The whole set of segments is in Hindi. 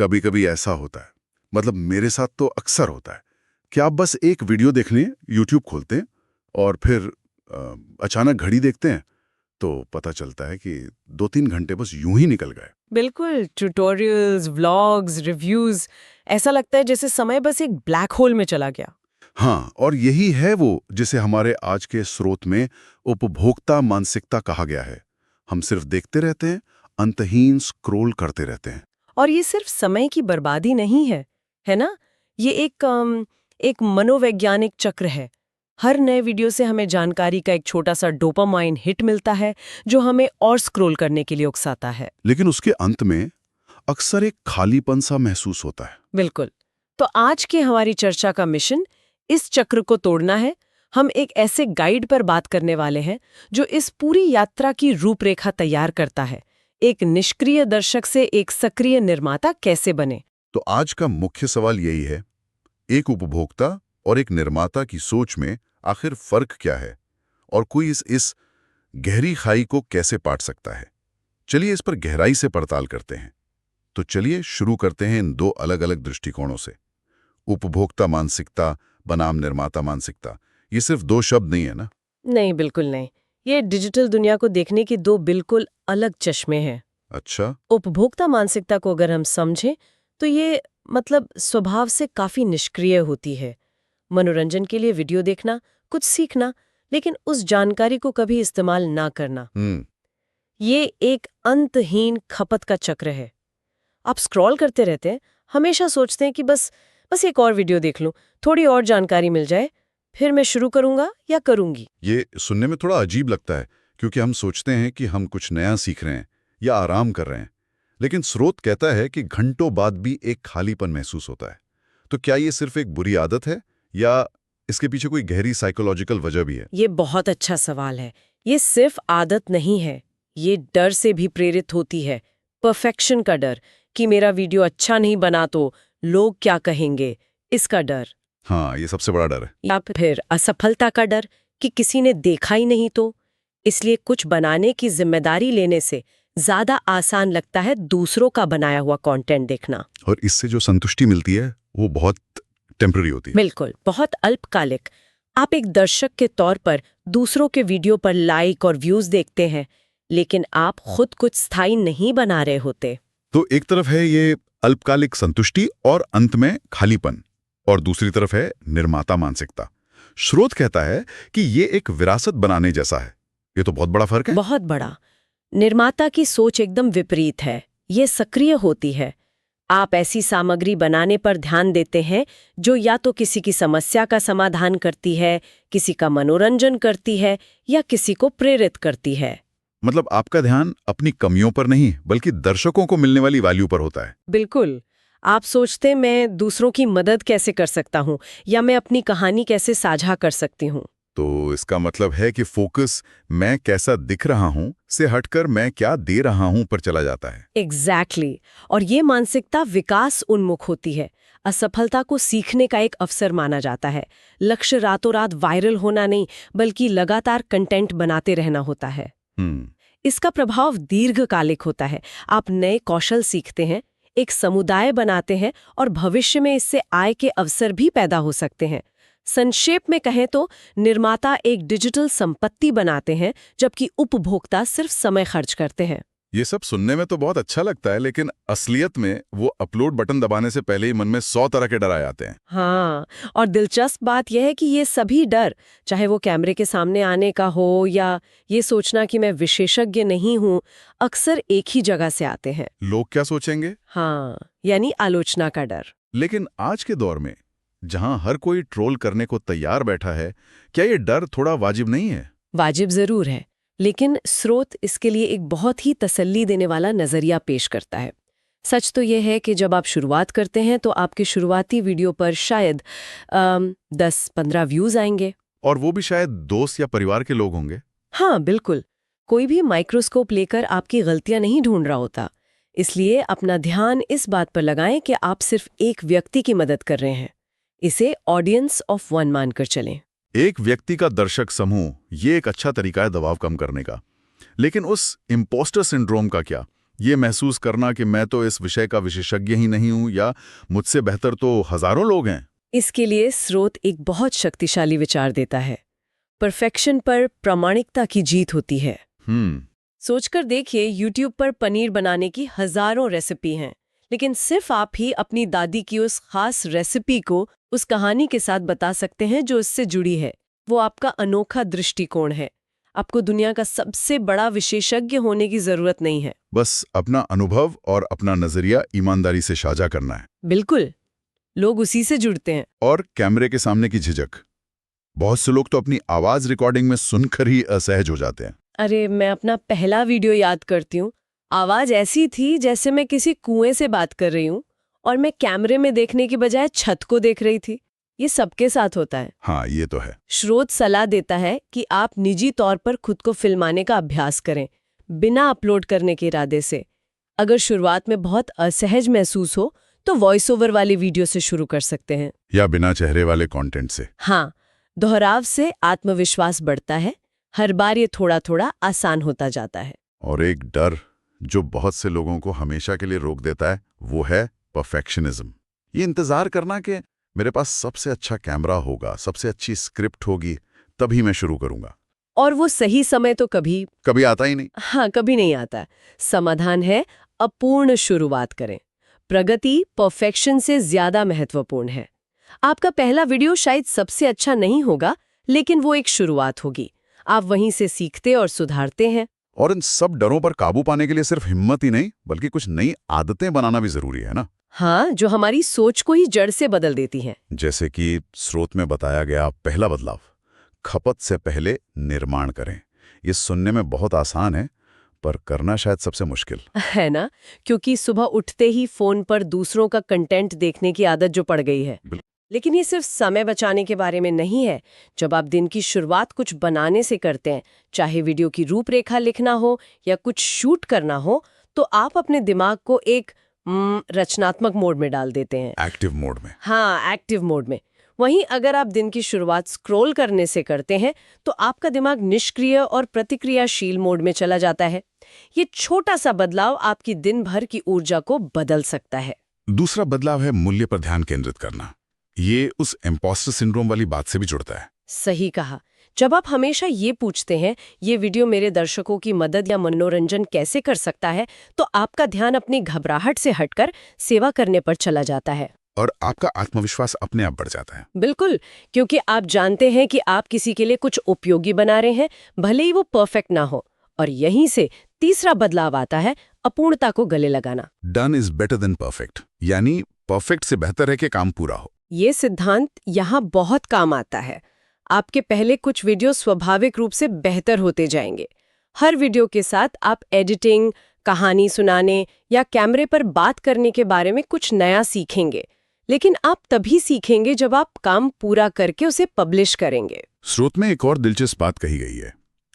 कभी कभी ऐसा होता है, मतलब मेरे साथ तो अक्सर होता है कि आप बस एक वीडियो देख लें, यूट्यूब खोलते हैं और फिर अचानक घड़ी देखते हैं तो पता चलता है कि 2-3 घंटे बस यूं ही निकल गए। बिल्कुल, ट्यूटोरियल्स, व्लॉग्स, रिव्यूज, ऐसा लगता है जैसे समय बस एक ब्लैक होल में चला गया। हाँ, और यही है वो जिसे हमारे आज के स्रोत में उपभोक्ता मानसिकता कहा गया है। हम सिर्फ देखते रहते हैं, अंतहीन स्क्रॉल करते रहते हैं। और ये सिर्फ समय की बर्बादी नहीं है ना? ये एक मनोवैज्ञानिक चक्र है। हर नए वीडियो से हमें जानकारी का एक छोटा सा डोपामाइन हिट मिलता है, जो हमें और स्क्रॉल करने के लिए उकसाता है। लेकिन उसके अंत में अक्सर एक खालीपन सा महसूस होता है। बिल्कुल। तो आज की हमारी चर्चा का मिशन इस चक्र को तोड़ना है। हम एक ऐसे गाइड पर बात करने वाले हैं जो इस पूरी यात्रा की रूपरेखा तैयार करता है। एक निष्क्रिय दर्शक से एक सक्रिय निर्माता कैसे बने। तो आज का मुख्य सवाल यही है, एक उपभोक्ता और एक निर्माता की सोच में आखिर फर्क क्या है और कोई इस गहरी खाई को कैसे पाट सकता है। चलिए इस पर गहराई से पड़ताल करते हैं। तो चलिए शुरू करते हैं इन दो अलग अलग दृष्टिकोणों से। उपभोक्ता मानसिकता बनाम निर्माता मानसिकता, ये सिर्फ दो शब्द नहीं है ना? नहीं, बिल्कुल नहीं। ये डिजिटल दुनिया को देखने के दो बिल्कुल अलग चश्मे हैं। अच्छा। उपभोक्ता मानसिकता को अगर हम समझें तो ये मतलब स्वभाव से काफी निष्क्रिय होती है। मनोरंजन के लिए वीडियो देखना, कुछ सीखना, लेकिन उस जानकारी को कभी इस्तेमाल ना करना। ये एक अंतहीन खपत का चक्र है। आप स्क्रॉल करते रहते हैं, हमेशा सोचते हैं कि बस एक और वीडियो देख लूं, थोड़ी और जानकारी मिल जाए, फिर मैं शुरू करूंगा या करूंगी। ये सुनने में थोड़ा अजीब लगता है क्योंकि हम सोचते हैं कि हम कुछ नया सीख रहे हैं या आराम कर रहे हैं, लेकिन स्रोत कहता है कि घंटों बाद भी एक खालीपन महसूस होता है। तो क्या ये सिर्फ एक बुरी आदत है या इसके पीछे कोई गहरी साइकोलॉजिकल वजह भी है? ये बहुत अच्छा सवाल है। ये सिर्फ आदत नहीं है, ये डर से भी प्रेरित होती है। परफेक्शन का डर कि मेरा वीडियो अच्छा नहीं बना तो लोग क्या कहेंगे, इसका डर। हाँ, ये सबसे बड़ा डर है। या फिर असफलता का डर कि किसी ने देखा ही नहीं तो। इसलिए कुछ बनाने की जिम्मेदारी लेने से ज्यादा आसान लगता है दूसरों का बनाया हुआ कंटेंट देखना। और इससे जो संतुष्टि मिलती है वो बहुत टेम्पररी होती है। बिल्कुल, बहुत अल्पकालिक। आप एक दर्शक के तौर पर दूसरों के वीडियो पर लाइक और व्यूज देखते हैं, लेकिन आप खुद कुछ स्थायी नहीं बना रहे होते। तो एक तरफ है ये अल्पकालिक संतुष्टि और अंत में खालीपन, और दूसरी तरफ है निर्माता मानसिकता। स्रोत कहता है कि ये एक विरासत बनाने जैसा है। ये तो बहुत बड़ा फर्क है। बहुत बड़ा। निर्माता की सोच एकदम विपरीत है। ये सक्रिय होती है। आप ऐसी सामग्री बनाने पर ध्यान देते हैं जो या तो किसी की समस्या का समाधान करती है, किसी का मनोरंजन करती है या किसी को प्रेरित करती है। मतलब आपका ध्यान अपनी कमियों पर नहीं बल्कि दर्शकों को मिलने वाली वैल्यू पर होता है। बिल्कुल। आप सोचते मैं दूसरों की मदद कैसे कर सकता हूँ या मैं अपनी कहानी कैसे साझा कर सकती हूँ। तो इसका मतलब है कि फोकस मैं कैसा दिख रहा हूं से हटकर मैं क्या दे रहा हूं पर चला जाता है। एग्जैक्टली। और ये मानसिकता विकास उन्मुख होती है। असफलता को सीखने का एक अवसर माना जाता है। लक्ष्य रातों रात वायरल होना नहीं, बल्कि लगातार कंटेंट बनाते रहना होता है। इसका प्रभाव दीर्घकालिक होता है। आप नए कौशल सीखते हैं, एक समुदाय बनाते हैं और भविष्य में इससे आय के अवसर भी पैदा हो सकते हैं। संक्षेप में कहें तो निर्माता एक डिजिटल संपत्ति बनाते हैं, जबकि उपभोक्ता सिर्फ समय खर्च करते हैं। ये सब सुनने में तो बहुत अच्छा लगता है, लेकिन असलियत में वो अपलोड बटन दबाने से पहले ही मन में 100 तरह के डर आ जाते हैं। हाँ, और दिलचस्प बात यह है कि ये सभी डर, चाहे वो कैमरे के सामने आने का हो या ये सोचना कि मैं विशेषज्ञ नहीं हूँ, अक्सर एक ही जगह से आते हैं। लोग क्या सोचेंगे? हाँ, यानी आलोचना का डर। लेकिन आज के दौर में जहां हर कोई ट्रोल करने को तैयार बैठा है, क्या ये डर थोड़ा वाजिब नहीं है? वाजिब जरूर है, लेकिन स्रोत इसके लिए एक बहुत ही तसल्ली देने वाला नजरिया पेश करता है। सच तो यह है कि जब आप शुरुआत करते हैं तो आपके शुरुआती वीडियो पर शायद 10-15 व्यूज आएंगे। और वो भी शायद दोस्त या परिवार के लोग होंगे। हाँ, बिल्कुल। कोई भी माइक्रोस्कोप लेकर आपकी गलतियां नहीं ढूंढ रहा होता। इसलिए अपना ध्यान इस बात पर लगाएं कि आप सिर्फ एक व्यक्ति की मदद कर रहे हैं। इसे ऑडियंस ऑफ वन मानकर चलें। एक व्यक्ति का दर्शक समूह, ये एक अच्छा तरीका है दबाव कम करने का। लेकिन उस इम्पोस्टर सिंड्रोम का क्या, ये महसूस करना कि मैं तो इस विषय का विशेषज्ञ ही नहीं हूं या मुझसे बेहतर तो हजारों लोग हैं। इसके लिए स्रोत एक बहुत शक्तिशाली विचार देता है। परफेक्शन पर प्रामाणिकता की जीत होती है। सोचकर देखिए, यूट्यूब पर पनीर बनाने की हजारों रेसिपी हैं, लेकिन सिर्फ आप ही अपनी दादी की उस खास रेसिपी को उस कहानी के साथ बता सकते हैं जो इससे जुड़ी है। वो आपका अनोखा दृष्टिकोण है। आपको दुनिया का सबसे बड़ा विशेषज्ञ होने की जरूरत नहीं है। बस अपना अनुभव और अपना नजरिया ईमानदारी से साझा करना है। बिल्कुल, लोग उसी से जुड़ते हैं। और कैमरे के सामने की झिझक, बहुत से लोग तो अपनी आवाज रिकॉर्डिंग में सुनकर ही असहज हो जाते हैं। अरे, मैं अपना पहला वीडियो याद करती हूँ। आवाज ऐसी थी जैसे मैं किसी कुएं से बात कर रही हूँ और मैं कैमरे में देखने की बजाय छत को देख रही थी। ये सबके साथ होता है। हाँ, ये तो है। स्रोत सलाह देता है कि आप निजी तौर पर खुद को फिल्माने का अभ्यास करें, बिना अपलोड करने के इरादे से। अगर शुरुआत में बहुत असहज महसूस हो तो वॉइस ओवर वाली वीडियो से शुरू कर सकते हैं, या बिना चेहरे वाले कंटेंट से। हाँ, दोहराव से आत्मविश्वास बढ़ता है। हर बार ये थोड़ा थोड़ा आसान होता जाता है। और एक डर जो बहुत से लोगों को हमेशा के लिए रोक देता है, वो है परफेक्शनिज्म। ये इंतजार करना कि मेरे पास सबसे अच्छा कैमरा होगा, सबसे अच्छी स्क्रिप्ट होगी, तभी मैं शुरू करूंगा। और वो सही समय तो कभी आता ही नहीं। हाँ, कभी नहीं आता। समाधान है, अपूर्ण शुरुआत करें। प्रगति परफेक्शन से ज्यादा महत्वपूर्ण है। आपका पहला वीडियो शायद सबसे अच्छा नहीं होगा, लेकिन वो एक शुरुआत होगी। आप वहीं से सीखते और सुधारते हैं। और इन सब डरों पर काबू पाने के लिए सिर्फ हिम्मत ही नहीं, बल्कि कुछ नई आदतें बनाना भी जरूरी है ना। हाँ, जो हमारी सोच को ही जड़ से बदल देती हैं। जैसे कि स्रोत में बताया गया पहला बदलाव, खपत से पहले निर्माण करें। ये सुनने में बहुत आसान है, पर करना शायद सबसे मुश्किल है ना, क्योंकि सुबह उठते ही फोन पर दूसरों का कंटेंट देखने की आदत जो पड़ गई है। लेकिन ये सिर्फ समय बचाने के बारे में नहीं है। जब आप दिन की शुरुआत कुछ बनाने से करते हैं, चाहे वीडियो की रूपरेखा लिखना हो या कुछ शूट करना हो, तो आप अपने दिमाग को एक रचनात्मक मोड में डाल देते हैं। एक्टिव मोड में। हाँ, एक्टिव मोड में। वहीं अगर आप दिन की शुरुआत स्क्रॉल करने से करते हैं, तो आपका दिमाग निष्क्रिय और प्रतिक्रियाशील मोड में चला जाता है। ये छोटा सा बदलाव आपकी दिन भर की ऊर्जा को बदल सकता है। दूसरा बदलाव है मूल्य पर ध्यान केंद्रित करना। ये उस इम्पोस्टर सिंड्रोम वाली बात से भी जुड़ता है। सही कहा। जब आप हमेशा ये पूछते हैं, ये वीडियो मेरे दर्शकों की मदद या मनोरंजन कैसे कर सकता है, तो आपका ध्यान अपनी घबराहट से हटकर सेवा करने पर चला जाता है। और आपका आत्मविश्वास अपने आप बढ़ जाता है। बिल्कुल, क्योंकि आप जानते हैं कि आप किसी के लिए कुछ उपयोगी बना रहे हैं, भले ही वो परफेक्ट ना हो। और यहीं से तीसरा बदलाव आता है, अपूर्णता को गले लगाना। Done is better than perfect, यानी परफेक्ट से बेहतर है कि काम पूरा हो। ये सिद्धांत यहाँ बहुत काम आता है। आपके पहले कुछ वीडियो स्वाभाविक रूप से बेहतर होते जाएंगे। हर वीडियो के साथ आप एडिटिंग, कहानी सुनाने या कैमरे पर बात करने के बारे में कुछ नया सीखेंगे। लेकिन आप तभी सीखेंगे जब आप काम पूरा करके उसे पब्लिश करेंगे। स्रोत में एक और दिलचस्प बात कही गई है,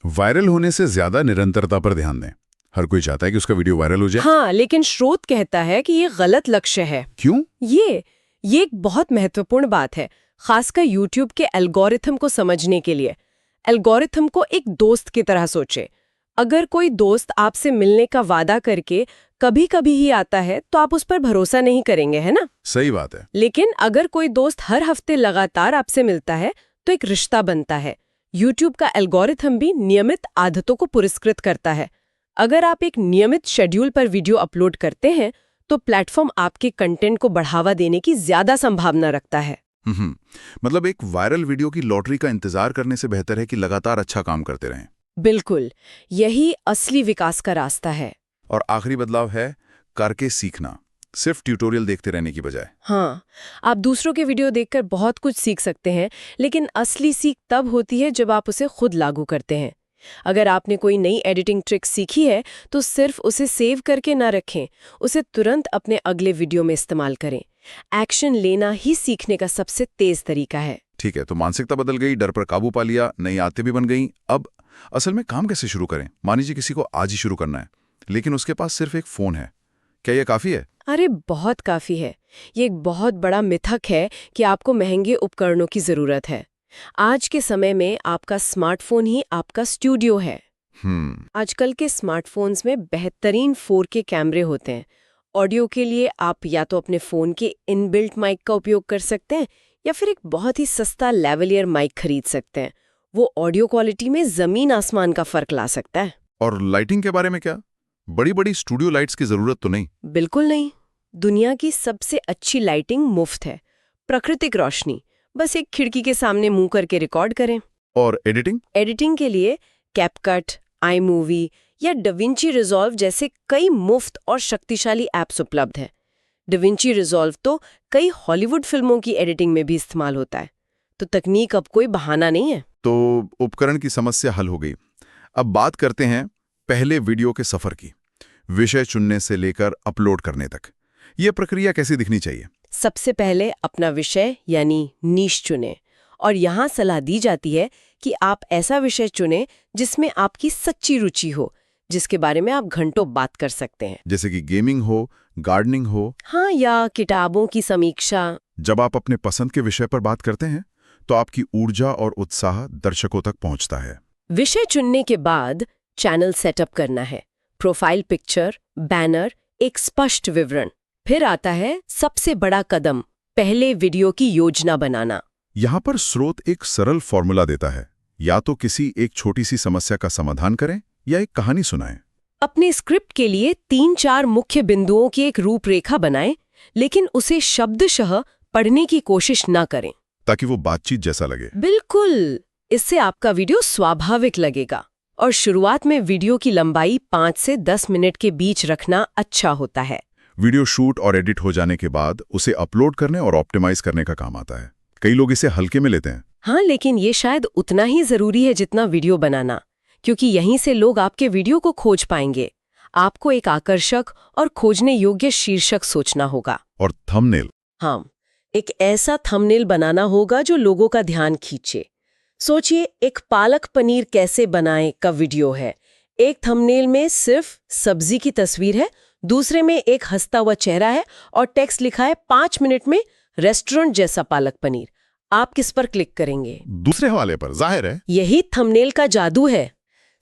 वायरल होने से ज्यादा निरंतरता पर ध्यान दें। हर कोई चाहता है कि उसका वीडियो वायरल हो जाए। हाँ, लेकिन स्रोत कहता है कि ये गलत लक्ष्य है। क्यों? ये एक बहुत महत्वपूर्ण बात है, खासकर यूट्यूब के एल्गोरिथम को समझने के लिए। एल्गोरिथम को एक दोस्त की तरह सोचे। अगर कोई दोस्त आपसे मिलने का वादा करके कभी कभी ही आता है, तो आप उस पर भरोसा नहीं करेंगे, है ना? सही बात है। लेकिन अगर कोई दोस्त हर हफ्ते लगातार आपसे मिलता है, तो एक रिश्ता बनता है। यूट्यूब का एल्गोरिथम भी नियमित आदतों को पुरस्कृत करता है। अगर आप एक नियमित शेड्यूल पर वीडियो अपलोड करते हैं, तो प्लेटफॉर्म आपके कंटेंट को बढ़ावा देने की ज्यादा संभावना रखता है। मतलब एक वायरल वीडियो की लॉटरी का इंतजार करने से बेहतर है कि लगातार अच्छा काम करते रहें। बिल्कुल, यही असली विकास का रास्ता है। और आखिरी बदलाव है करके सीखना, सिर्फ ट्यूटोरियल देखते रहने की बजाय। हाँ, आप दूसरों के वीडियो देखकर बहुत कुछ सीख सकते हैं, लेकिन असली सीख तब होती है जब आप उसे खुद लागू करते हैं। अगर आपने कोई नई एडिटिंग ट्रिक सीखी है, तो सिर्फ उसे सेव करके ना रखें, उसे तुरंत अपने अगले वीडियो में इस्तेमाल करें। एक्शन लेना ही सीखने का सबसे तेज तरीका है। ठीक है, तो मानसिकता बदल गई, डर पर काबू पा लिया, नई आदतें भी बन गई। अब असल में काम कैसे शुरू करें? मान लीजिए किसी को आज ही शुरू करना है, लेकिन उसके पास सिर्फ एक फोन है, क्या यह काफी है? अरे, बहुत काफी है। ये एक बहुत बड़ा मिथक है कि आपको महंगे उपकरणों की जरूरत है। आज के समय में आपका स्मार्टफोन ही आपका स्टूडियो है। आजकल के स्मार्टफोन्स में बेहतरीन 4K कैमरे होते हैं। ऑडियो के लिए आप या तो अपने फ़ोन के इनबिल्ट माइक का उपयोग कर सकते हैं या फिर एक बहुत ही सस्ता लेवलियर माइक खरीद सकते हैं। वो ऑडियो क्वालिटी में ज़मीन आसमान का फ़र्क ला सकता है। और लाइटिंग के बारे में क्या? बड़ी बड़ी स्टूडियो लाइट्स की जरूरत तो नहीं? बिल्कुल नहीं। दुनिया की सबसे अच्छी लाइटिंग मुफ्त है। प्राकृतिक रोशनी, बस एक खिड़की के सामने मुंह करके रिकॉर्ड करें। और एडिटिंग? एडिटिंग के लिए कैपकट, iMovie या DaVinci Resolve जैसे कई मुफ्त और शक्तिशाली ऐप्स उपलब्ध हैं। DaVinci Resolve तो कई हॉलीवुड फिल्मों की एडिटिंग में भी इस्तेमाल होता है। तो तकनीक अब कोई बहाना नहीं है। तो उपकरण की समस्या हल हो गई। अब बात करते हैं पहले वीडियो के सफर की। विषय चुनने से लेकर अपलोड करने तक ये प्रक्रिया कैसी दिखनी चाहिए? सबसे पहले अपना विषय यानी नीश चुनें और यहाँ सलाह दी जाती है कि आप ऐसा विषय चुनें जिसमें आपकी सच्ची रुचि हो, जिसके बारे में आप घंटों बात कर सकते हैं। जैसे कि गेमिंग हो, गार्डनिंग हो। हाँ, या किताबों की समीक्षा। जब आप अपने पसंद के विषय पर बात करते हैं तो आपकी ऊर्जा और उत्साह दर्शकों तक पहुंचता है। विषय चुनने के बाद चैनल सेटअप करना है। प्रोफाइल पिक्चर, बैनर, एक स्पष्ट विवरण। फिर आता है सबसे बड़ा कदम, पहले वीडियो की योजना बनाना। यहाँ पर स्रोत एक सरल फॉर्मूला देता है, या तो किसी एक छोटी सी समस्या का समाधान करें या एक कहानी सुनाएं। अपने स्क्रिप्ट के लिए 3-4 मुख्य बिंदुओं की एक रूपरेखा बनाएं, लेकिन उसे शब्दशः पढ़ने की कोशिश ना करें, ताकि वो बातचीत जैसा लगे। बिल्कुल, इससे आपका वीडियो स्वाभाविक लगेगा। और शुरुआत में वीडियो की लंबाई 5 से 10 मिनट के बीच रखना अच्छा होता है। वीडियो शूट और एडिट हो जाने के बाद उसे अपलोड करने और ऑप्टिमाइज करने का काम आता है। कई लोग इसे हल्के में लेते हैं। हाँ, लेकिन ये शायद उतना ही जरूरी है जितना वीडियो बनाना, क्योंकि यहीं से लोग आपके वीडियो को खोज पाएंगे। आपको एक आकर्षक और खोजने योग्य शीर्षक सोचना होगा। और थंबनेल? हाँ, एक ऐसा थंबनेल बनाना होगा जो लोगों का ध्यान खींचे। सोचिए, एक पालक पनीर कैसे बनाएं का वीडियो है। एक थंबनेल में सिर्फ सब्जी की तस्वीर है, दूसरे में एक हंसता हुआ चेहरा है और टेक्स्ट लिखा है 5 मिनट में रेस्टोरेंट जैसा पालक पनीर। आप किस पर क्लिक करेंगे? दूसरे हवाले पर, जाहिर है। यही थंबनेल का जादू है।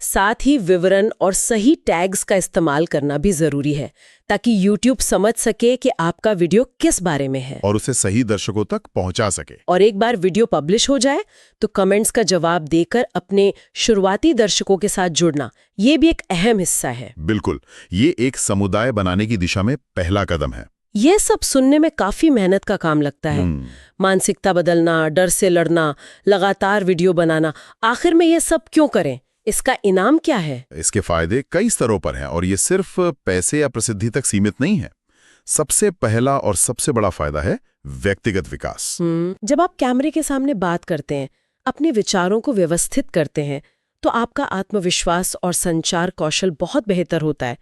साथ ही विवरण और सही टैग्स का इस्तेमाल करना भी जरूरी है, ताकि YouTube समझ सके कि आपका वीडियो किस बारे में है और उसे सही दर्शकों तक पहुंचा सके। और एक बार वीडियो पब्लिश हो जाए तो कमेंट्स का जवाब देकर अपने शुरुआती दर्शकों के साथ जुड़ना, ये भी एक अहम हिस्सा है। बिल्कुल, ये एक समुदाय बनाने की दिशा में पहला कदम है। ये सब सुनने में काफी मेहनत का काम लगता है। मानसिकता बदलना, डर से लड़ना, लगातार वीडियो बनाना, आखिर में ये सब क्यों करें? इसका इनाम क्या है? इसके फायदे कई स्तरों पर हैं और ये सिर्फ पैसे या प्रसिद्धि तक सीमित नहीं है। सबसे पहला और सबसे बड़ा फायदा है व्यक्तिगत विकास। जब आप कैमरे के सामने बात करते हैं, अपने विचारों को व्यवस्थित करते हैं, तो आपका आत्मविश्वास और संचार कौशल बहुत बेहतर होता है।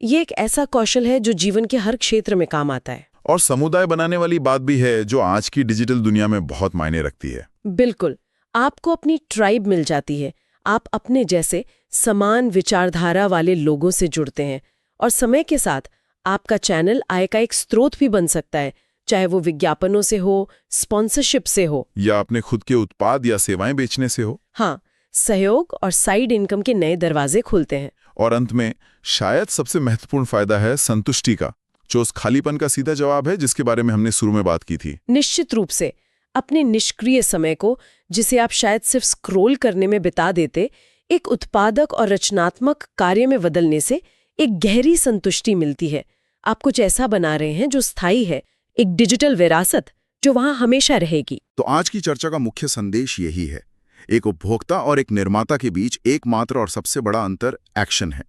ये एक ऐसा कौशल है जो जीवन के हर क्षेत्र में काम आता है। और समुदाय बनाने वाली बात भी है, जो आज की डिजिटल दुनिया में बहुत मायने रखती है। बिल्कुल, आपको अपनी ट्राइब मिल जाती है। आप अपने जैसे समान विचारधारा वाले लोगों से जुड़ते हैं और समय के साथ आपका चैनल आय का एक स्रोत भी बन सकता है, चाहे वो विज्ञापनों से हो, स्पॉन्सरशिप से हो, या अपने खुद के उत्पाद या सेवाएं बेचने से हो। हाँ, सहयोग और साइड इनकम के नए दरवाजे खुलते हैं। और अंत में शायद सबसे महत्वपूर्ण फायदा है संतुष्टि का, जो उस खालीपन का सीधा जवाब है जिसके बारे में हमने शुरू में बात की थी। निश्चित रूप से अपने निष्क्रिय समय को, जिसे आप शायद सिर्फ स्क्रॉल करने में बिता देते, एक उत्पादक और रचनात्मक कार्य में बदलने से एक गहरी संतुष्टि मिलती है। आप कुछ ऐसा बना रहे हैं जो स्थायी है, एक डिजिटल विरासत जो वहां हमेशा रहेगी। तो आज की चर्चा का मुख्य संदेश यही है, एक उपभोक्ता और एक निर्माता के बीच एकमात्र और सबसे बड़ा अंतर एक्शन है।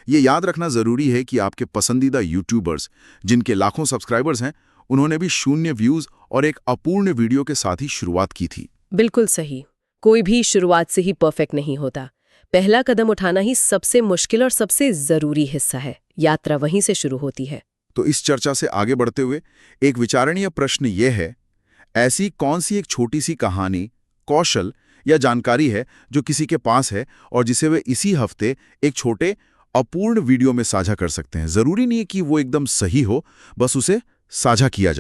ये याद रखना जरूरी है कि आपके पसंदीदा यूट्यूबर्स, जिनके लाखों सब्सक्राइबर्स हैं, उन्होंने भी 0 व्यूज और एक अपूर्ण वीडियो के साथ ही शुरुआत की थी। बिल्कुल सही। कोई भी शुरुआत से ही परफेक्ट नहीं होता। पहला कदम उठाना ही सबसे मुश्किल और सबसे जरूरी हिस्सा है। यात्रा वहीं से शुरू होती है। तो इस चर्चा से आगे बढ़ते हुए एक विचारणीय प्रश्न यह है, ऐसी कौन सी एक छोटी सी कहानी, कौशल या जानकारी है जो किसी के पास है और जिसे वे इसी हफ्ते एक छोटे अपूर्ण वीडियो में साझा कर सकते हैं? जरूरी नहीं है कि वो एकदम सही हो, बस उसे साझा किया जाए।